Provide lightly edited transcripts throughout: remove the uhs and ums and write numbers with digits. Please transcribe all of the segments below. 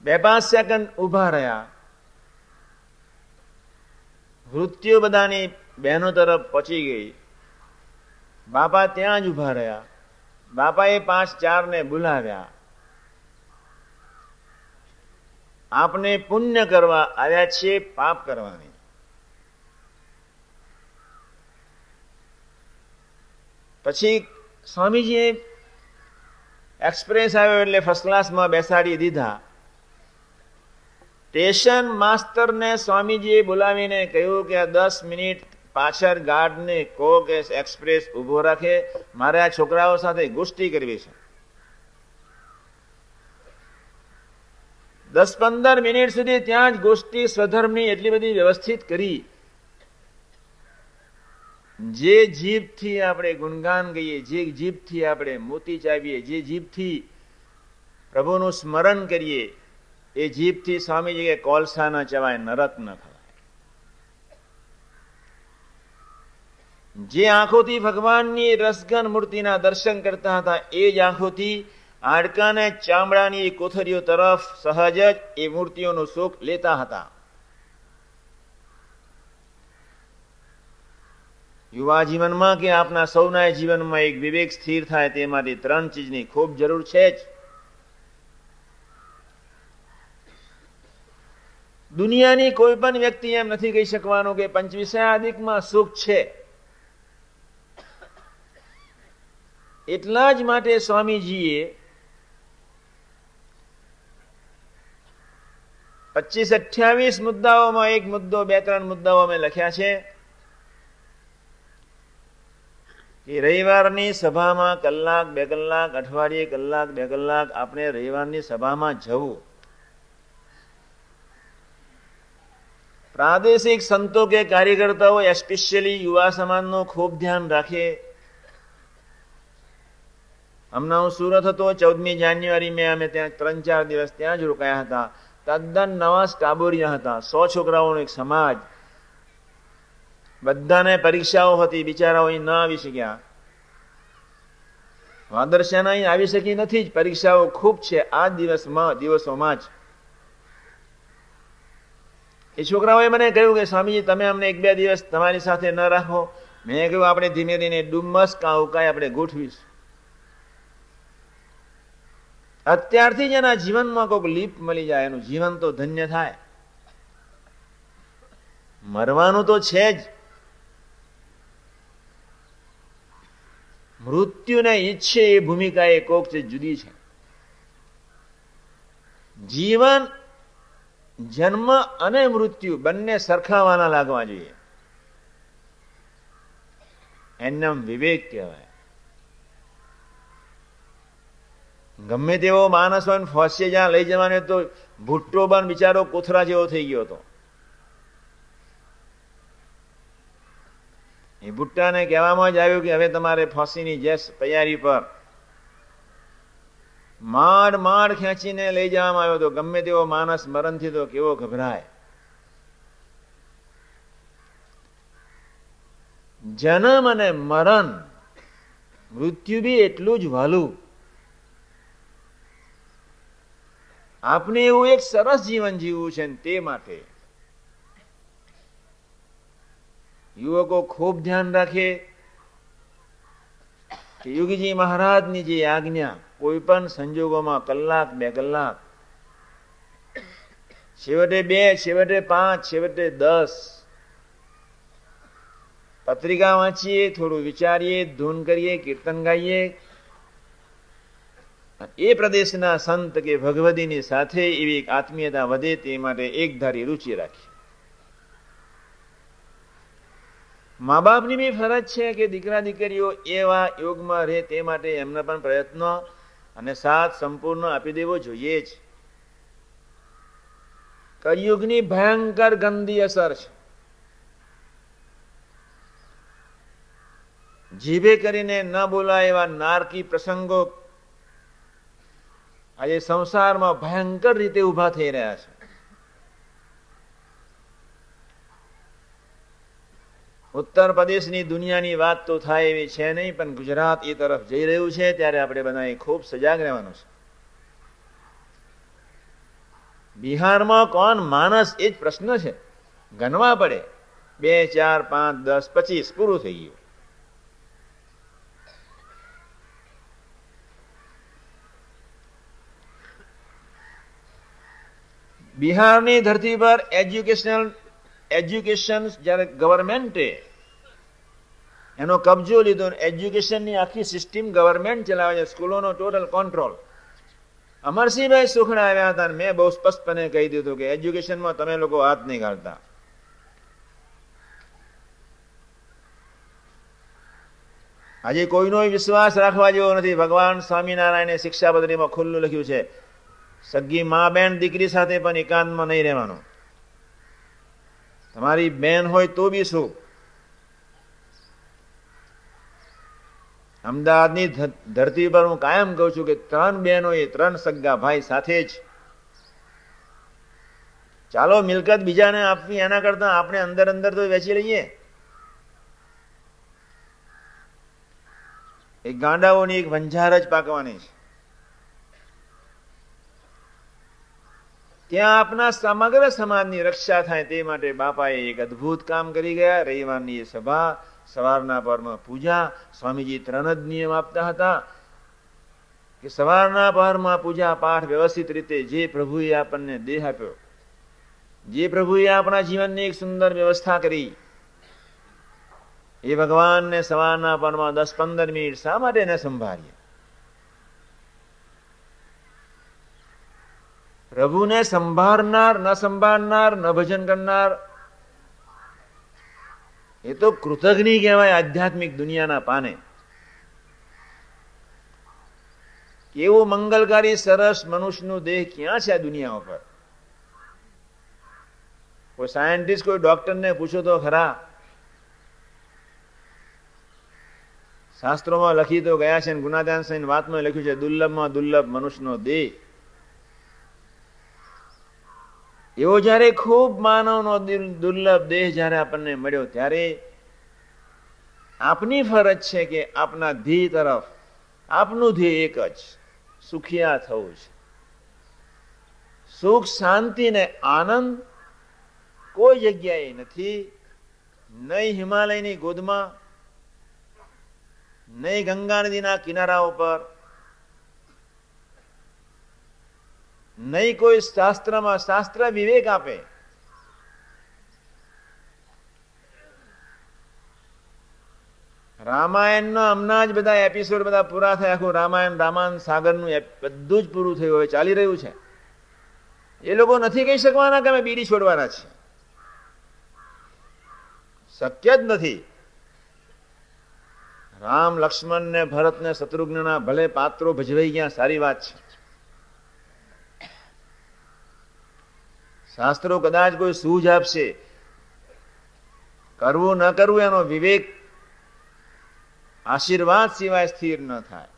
2-5 second ઊભા રહ્યા. મૃત્યુ બધાની બહેનો તરફ પહોંચી ગઈ. બાપા ત્યાં જ ઊભા રહ્યા. બાપાએ 5-4 ને બોલાવ્યા. આપને પુણ્ય કરવા આવ્યા છીએ, પાપ કરવાની. પછી સ્વામીજીએ એક્સપ્રેસ આવ્યો એટલે ફર્સ્ટ ક્લાસમાં બેસાડી દીધા. સ્ટેશન માસ્ટરને સ્વામીજીએ બોલાવીને કહ્યું કે આ 10 મિનિટ પાછળ ગાર્ડને કહો કે એક્સપ્રેસ ઉભો રાખે, મારે આ છોકરાઓ સાથે ગોષ્ઠી કરવી છે. 10-15 મિનિટ સુધી ત્યાં જ ગોષ્ઠી સ્વધર્મની એટલી બધી વ્યવસ્થિત કરી. જે જીભથી આપણે ગુણગાન ગઈએ, જે જીભથી આપણે મોતી ચાવીએ, જે જીભથી પ્રભુનું સ્મરણ કરીએ, એ જીભથી સ્વામીજી કે કોલસા ન ચવાય, નરક ન ખવાય. જે આંખોથી ભગવાનની રસગન મૂર્તિના દર્શન કરતા હતા, એ જ આંખોથી હાડકાને ચામડાની કોથળીઓ તરફ સહજ જ એ મૂર્તિઓનું સુખ લેતા હતા. યુવા જીવનમાં કે આપના સૌના જીવનમાં એક વિવેક સ્થિર થાય તે માટે 3 ચીજની ખૂબ જરૂર છે જ. દુનિયાની કોઈ પણ વ્યક્તિ એમ નથી કહી શકવાનો કે પંચવિષયાદિકમાં સુખ છે. એટલા જ માટે સ્વામીજીએ 25-28 મુદ્દાઓમાં એક મુદ્દો 2-3 મુદ્દાઓ અમે લખ્યા છે કે રવિવારની સભામાં કલાક 2 કલાક, અઠવાડિયે કલાક 2 કલાક આપણે રવિવારની સભામાં જવું. પ્રાદેશિક સંતો કે કાર્યકર્તાઓ એસ્પેશિયલી યુવા સમાજનું ખૂબ ધ્યાન રાખે. હમણાં હું સુરત હતો, 14મી જાન્યુઆરી મેં અમે ત્યાં 3-4 દિવસ ત્યાં જ રોકાયા હતા. તદ્દન નવા સ્ટાબોરિયા હતા, 100 છોકરાઓનો એક સમાજ. બધાને પરીક્ષાઓ હતી, બિચારાઓ અહીં ન આવી શક્યા. વાદરશાના અહીં આવી શકી નથી જ, પરીક્ષાઓ ખૂબ છે આ દિવસોમાં જ. એ છોકરાઓએ મને કહ્યું કે સ્વામીજી તમે અમને 1-2 દિવસ તમારી સાથે ન રાખો. મેં કહ્યું આપણે ધીમે ધીમે ડુમ્મસ કાંઈ આપણે ગોઠવીશું. અત્યારથી જ એના જીવનમાં કોઈક લીપ મળી જાય, એનું જીવન તો ધન્ય થાય. મરવાનું તો છે જ. મૃત્યુને ઈચ્છે એ ભૂમિકા એ કોક છે, જુદી છે. જીવન, જન્મ અને મૃત્યુ બંને સરખાવાના લાગવા જોઈએ. એનું વિવેક કહેવાય. ગમે તેવો માણસ હોય ફોસે જ્યાં લઈ જવાનો તો ભુટ્ટો બન બિચારો કોથરા જેવો થઈ ગયો હતો. એ ભુટ્ટાને કહેવામાં જ આવ્યું કે હવે તમારે ફાંસીની જેસ તૈયારી પર. માંડ ખેંચીને લઈ જવામાં આવ્યો તો ગમે તેવો માણસ મરણથી તો કેવો ગભરાય. જન્મ અને મરણ, મૃત્યુ બી એટલું જ વહાલું. આપને એવું એક સરસ જીવન જીવવું છે, તે માટે યુવકો ખૂબ ધ્યાન રાખે કે યોગીજી મહારાજની જે આજ્ઞા, કોઈ પણ સંજોગોમાં કલાક 2 કલાક, છેવટે 2, છેવટે 5, છેવટે 10 પત્રિકા વાંચીએ, થોડું વિચારીએ, ધૂન કરીએ, કીર્તન ગાઈએ. એ પ્રદેશના સંત કે ભગવદીની સાથે એવી આત્મીયતા વધે તે માટે એકધારી રુચિ રાખી. મા બાપની બી ફરજ છે કે દીકરા દીકરીઓ એવા યોગમાં રહે તે માટે એમના પણ પ્રયત્નો અને સાથ સંપૂર્ણ આપી દેવો જોઈએ જ. કળિયુગની ભયંકર ગંદી અસર છે. જીભે કરીને ન બોલાય એવા નારકી પ્રસંગો આજે સંસારમાં ભયંકર રીતે ઉભા થઈ રહ્યા છે. ઉત્તર પ્રદેશની દુનિયાની વાત તો થાય એવી છે નહીં, પણ ગુજરાત એ તરફ જઈ રહ્યું છે ત્યારે આપણે બધાએ ખૂબ સજાગ રહેવાનું છે. બિહારમાં કોણ માનસ એ જ પ્રશ્ન છે, ગણવા પડે. 2, 4, 5, 10, 25 પૂરું થઈ ગયું. બિહારની ધરતી પર એજ્યુકેશન જ્યારે ગવર્મેન્ટે એનો કબજો લીધો, એજ્યુકેશનની આખી સિસ્ટમ ગવર્મેન્ટ ચલાવે છે, સ્કૂલોનો ટોટલ કંટ્રોલ. અમરસિંહભાઈ સુખડા આવ્યા હતા, મેં બહુ સ્પષ્ટપણે કહી દીધું કે એજ્યુકેશનમાં તમે લોકો હાથ નહીં કાઢતા. આજે કોઈનો વિશ્વાસ રાખવા જેવો નથી. ભગવાન સ્વામિનારાયણે શિક્ષાપત્રીમાં ખુલ્લું લખ્યું છે, સગી મા બેન દીકરી સાથે પણ એકાંતમાં નહીં રહેવાનું. તમારી બેન હોય તો બી શું. અમદાવાદની ધરતી પર હું કાયમ કહું છું કે 3 બહેનોએ 3 સગા ભાઈ સાથે જ ચાલો મિલકત બીજાને આપવી, એના કરતા આપણે અંદર અંદર તો વેચી લઈએ. એક ગાંડાઓની એક વંજાર જ પાકવાની છે. ત્યાં આપના સમગ્ર સમાજની રક્ષા થાય તે માટે બાપાએ એક અદભુત કામ કરી ગયા. રવિવારની સભા, સવારના પરમાં પૂજા. સ્વામીજી 3 જ નિયમ આપતા હતા કે સવારના પરમાં પૂજા પાઠ વ્યવસ્થિત રીતે, જે પ્રભુએ આપણને દેહ આપ્યો, જે પ્રભુએ આપણા જીવનની એક સુંદર વ્યવસ્થા કરી, એ ભગવાનને સવારના પરમાં 10-15 મિનિટ શા માટે ન સંભાળીએ? પ્રભુને સંભાળનાર, ન સંભાળનાર, ન ભજન કરનાર, એ તો કૃતજ્ઞ કહેવાય આધ્યાત્મિક દુનિયાના પાને. કેવું મંગલકારી સરસ મનુષ્યનું દેહ ક્યાં છે આ દુનિયા ઉપર? કોઈ સાયન્ટિસ્ટ, કોઈ ડોક્ટરને પૂછો તો ખરા. શાસ્ત્રોમાં લખી તો ગયા છે, ગુણાદાન સાઈન વાતમાં લખ્યું છે, દુર્લભમાં દુર્લભ મનુષ્યનો દેહ. એવો જયારે ખૂબ માનવનો દુર્લભ દેહ જયારે આપણને મળ્યો, ત્યારે આપની ફરજ છે કે આપના ધ્યેય તરફ, આપનું ધ્યેય એક જ, સુખિયા થવું છે. સુખ, શાંતિ ને આનંદ કોઈ જગ્યાએ નથી. નહીં હિમાલયની ગોદમાં, નહીં ગંગા નદીના કિનારા ઉપર, નહીં કોઈ શાસ્ત્રમાં. શાસ્ત્ર વિવેક આપે. રામાયણના હમણાં જ બધા એપિસોડ બધા પૂરા થયા. આખું રામાયણ, રામાયણ સાગરનું બધું જ પૂરું થયું, હવે ચાલી રહ્યું છે. એ લોકો નથી કહી શકવાના કે અમે બીડી છોડવાના છે. શક્ય જ નથી. રામ, લક્ષ્મણ ને ભરત ને શત્રુઘ્નના ભલે પાત્રો ભજવાઈ ગયા, સારી વાત છે. શાસ્ત્રો કદાચ કોઈ સૂઝ આપશે, કરવું ન કરવું એનો વિવેક આશીર્વાદ સિવાય સ્થિર ન થાય.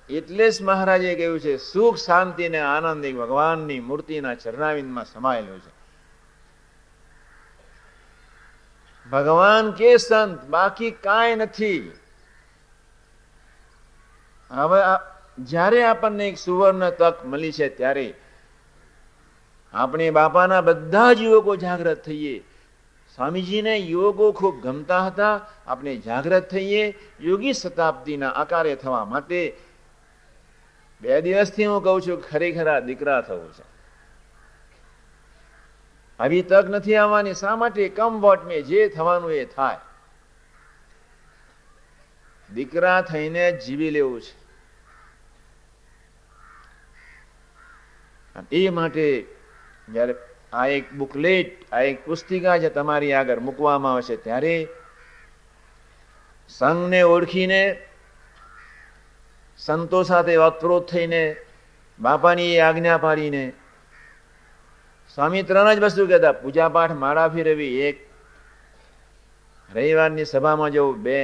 એટલે જ મહારાજે કહ્યું છે, સુખ, શાંતિ ને આનંદ એક ભગવાનની મૂર્તિના ચરણાવિંદમાં સમાયેલો છે. ભગવાન કે સંત, બાકી કાંઈ નથી. હવે જ્યારે આપણને એક સુવર્ણ તક મળી છે, ત્યારે આપણે બાપાના બધા જ યુવકો જાગૃત થઈએ. સ્વામીજીને યોગો ખૂબ ગમતા હતા. આપણે જાગૃત થઈએ, યોગી શતાબ્દીના આકારે થવા માટે. 2 દિવસથી હું કહું છું, ખરેખર આ દીકરા થવું છે. આવી તક નથી આવવાની. શા માટે? કમ વોટ મેં, જે થવાનું એ થાય. દીકરા થઈને જીવી લેવું છે. એ માટે જયારે આ એક બુકલેટ, આ એક પુસ્તિકા જે તમારી આગળ મૂકવામાં આવશે, ત્યારે સંઘને ઓળખીને, સંતો સાથે વાતપ્રોત થઈને, બાપાની એ આજ્ઞા પાડીને, સ્વામી 3 જ વસ્તુ કહેતા: પૂજા પાઠ, માળા ફેરવી 1, રવિવારની સભામાં જવું 2,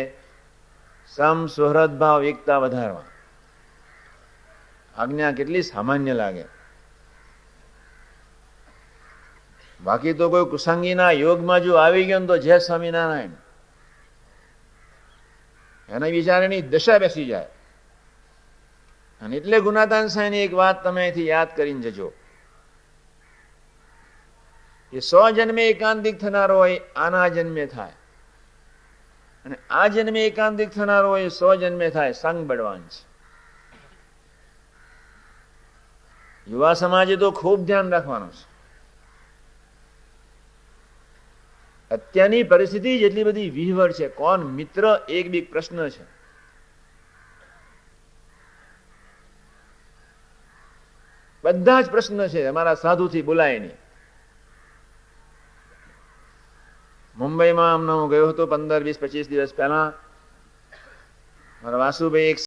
સમ સુહૃદ ભાવ એકતા વધારવા. આજ્ઞા કેટલી સામાન્ય લાગે. બાકી તો કોઈ કુસંગીના યોગમાં જો આવી ગયો તો જય સ્વામિનારાયણ, એના વિચારની દશા બેસી જાય. અને એટલે ગુણાતાન સાંઈની એક વાત તમે અહીંથી યાદ કરીને જજો. એ 100 જન્મે એકાંતિક થનારો હોય આના જન્મે થાય, અને આ જન્મે એકાંતિક થનારો હોય 100 જન્મે થાય. સંગ બળવાન છે. યુવા સમાજે તો ખૂબ ધ્યાન રાખવાનું છે. અત્યારની પરિસ્થિતિ જેટલી બધી વિહવળ છે, કોણ મિત્ર એક બી પ્રશ્ન છે. બધા જ પ્રશ્ન છે. અમારા સાધુથી બોલાય નહીં. મુંબઈમાં હમણાં હું ગયો હતો 15, 20, 25 દિવસ પહેલા. મારા વાસુભાઈ એક